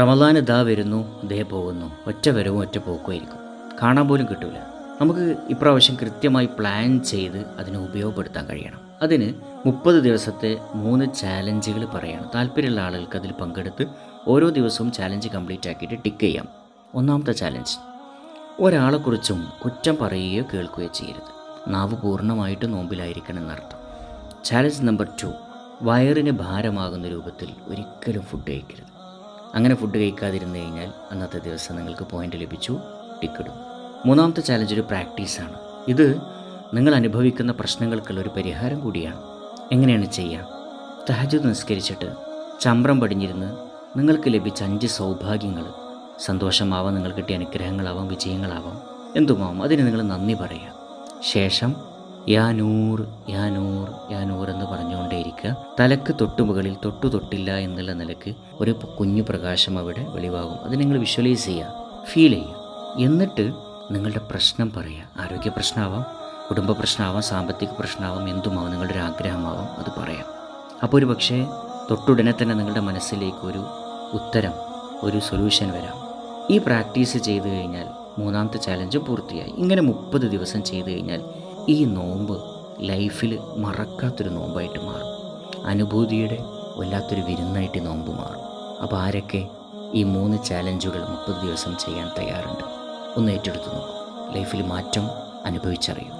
റമദാൻ ഇതാ വരുന്നു, ദേ പോകുന്നു, ഒറ്റ വരവും ഒറ്റ പോക്കുമായിരിക്കും, കാണാൻ പോലും കിട്ടൂല. നമുക്ക് ഇപ്രാവശ്യം കൃത്യമായി പ്ലാൻ ചെയ്ത് അതിനെ ഉപയോഗപ്പെടുത്താൻ കഴിയണം. അതിന് 30 ദിവസത്തെ 3 ചാലഞ്ചുകൾ പറയണം. താല്പര്യമുള്ള ആളുകൾക്ക് അതിൽ പങ്കെടുത്ത് ഓരോ ദിവസവും ചാലഞ്ച് കംപ്ലീറ്റ് ആക്കിയിട്ട് ടിക്ക് ചെയ്യാം. ഒന്നാമത്തെ ചാലഞ്ച്, ഒരാളെക്കുറിച്ചും കുറ്റം പറയുകയോ കേൾക്കുകയോ ചെയ്യരുത്. നാവ് പൂർണ്ണമായിട്ട് നോമ്പിലായിരിക്കണം എന്നർത്ഥം. ചാലഞ്ച് നമ്പർ 2, വയറിന് ഭാരമാകുന്ന രൂപത്തിൽ ഒരിക്കലും ഫുഡ് കഴിക്കരുത്. അങ്ങനെ ഫുഡ് കഴിക്കാതിരുന്നു കഴിഞ്ഞാൽ അന്നത്തെ ദിവസം നിങ്ങൾക്ക് പോയിൻ്റ് ലഭിച്ചു, ടിക്കിടും. മൂന്നാമത്തെ ചാലഞ്ച് ഒരു പ്രാക്ടീസാണ്. ഇത് നിങ്ങൾ അനുഭവിക്കുന്ന പ്രശ്നങ്ങൾക്കുള്ള ഒരു പരിഹാരം കൂടിയാണ്. എങ്ങനെയാണ് ചെയ്യുക? തഹജ്ജുദ് നിസ്കരിച്ചിട്ട് ചമ്രം പടിഞ്ഞിരുന്ന് നിങ്ങൾക്ക് ലഭിച്ച 5 സൗഭാഗ്യങ്ങൾ, സന്തോഷമാവാം, നിങ്ങൾ കിട്ടിയ അനുഗ്രഹങ്ങളാവാം, വിജയങ്ങളാവാം, എന്തുമാവാം, അതിന് നിങ്ങൾ നന്ദി പറയുക. ശേഷം യാ നൂർ യാ നൂർ യാ നൂർ എന്ന് പറഞ്ഞുകൊണ്ടേയിരിക്കുക. തലക്ക് തൊട്ടുമുകളിൽ തൊട്ടില്ല എന്നുള്ള നിലക്ക് ഒരു കുഞ്ഞു പ്രകാശം അവിടെ വെളിവാകും. അത് നിങ്ങൾ വിഷ്വലൈസ് ചെയ്യുക, ഫീൽ ചെയ്യുക. എന്നിട്ട് നിങ്ങളുടെ പ്രശ്നം പറയുക. ആരോഗ്യ പ്രശ്നമാവാം, കുടുംബ പ്രശ്നമാവാം, സാമ്പത്തിക പ്രശ്നമാവാം, എന്തുമാവാം, നിങ്ങളുടെ ഒരു ആഗ്രഹമാവാം, അത് പറയാം. അപ്പോൾ ഒരു പക്ഷേ തൊട്ടുടനെ തന്നെ നിങ്ങളുടെ മനസ്സിലേക്ക് ഒരു ഉത്തരം, ഒരു സൊല്യൂഷൻ വരാം. ഈ പ്രാക്ടീസ് ചെയ്തു കഴിഞ്ഞാൽ മൂന്നാമത്തെ ചാലഞ്ച് പൂർത്തിയായി. ഇങ്ങനെ 30 ദിവസം ചെയ്തു കഴിഞ്ഞാൽ ഈ നോമ്പ് ലൈഫിൽ മറക്കാത്തൊരു നോമ്പായിട്ട് മാറും. അനുഭൂതിയുടെ വല്ലാത്തൊരു വിരുന്നായിട്ട് നോമ്പ് മാറും. അപ്പോൾ ആരൊക്കെ ഈ 3 ചാലഞ്ചുകൾ 30 ദിവസം ചെയ്യാൻ തയ്യാറുണ്ട്? ഒന്ന് ഏറ്റെടുത്ത് നോക്കൂ. ലൈഫിൽ മാറ്റം അനുഭവിച്ചറിയൂ.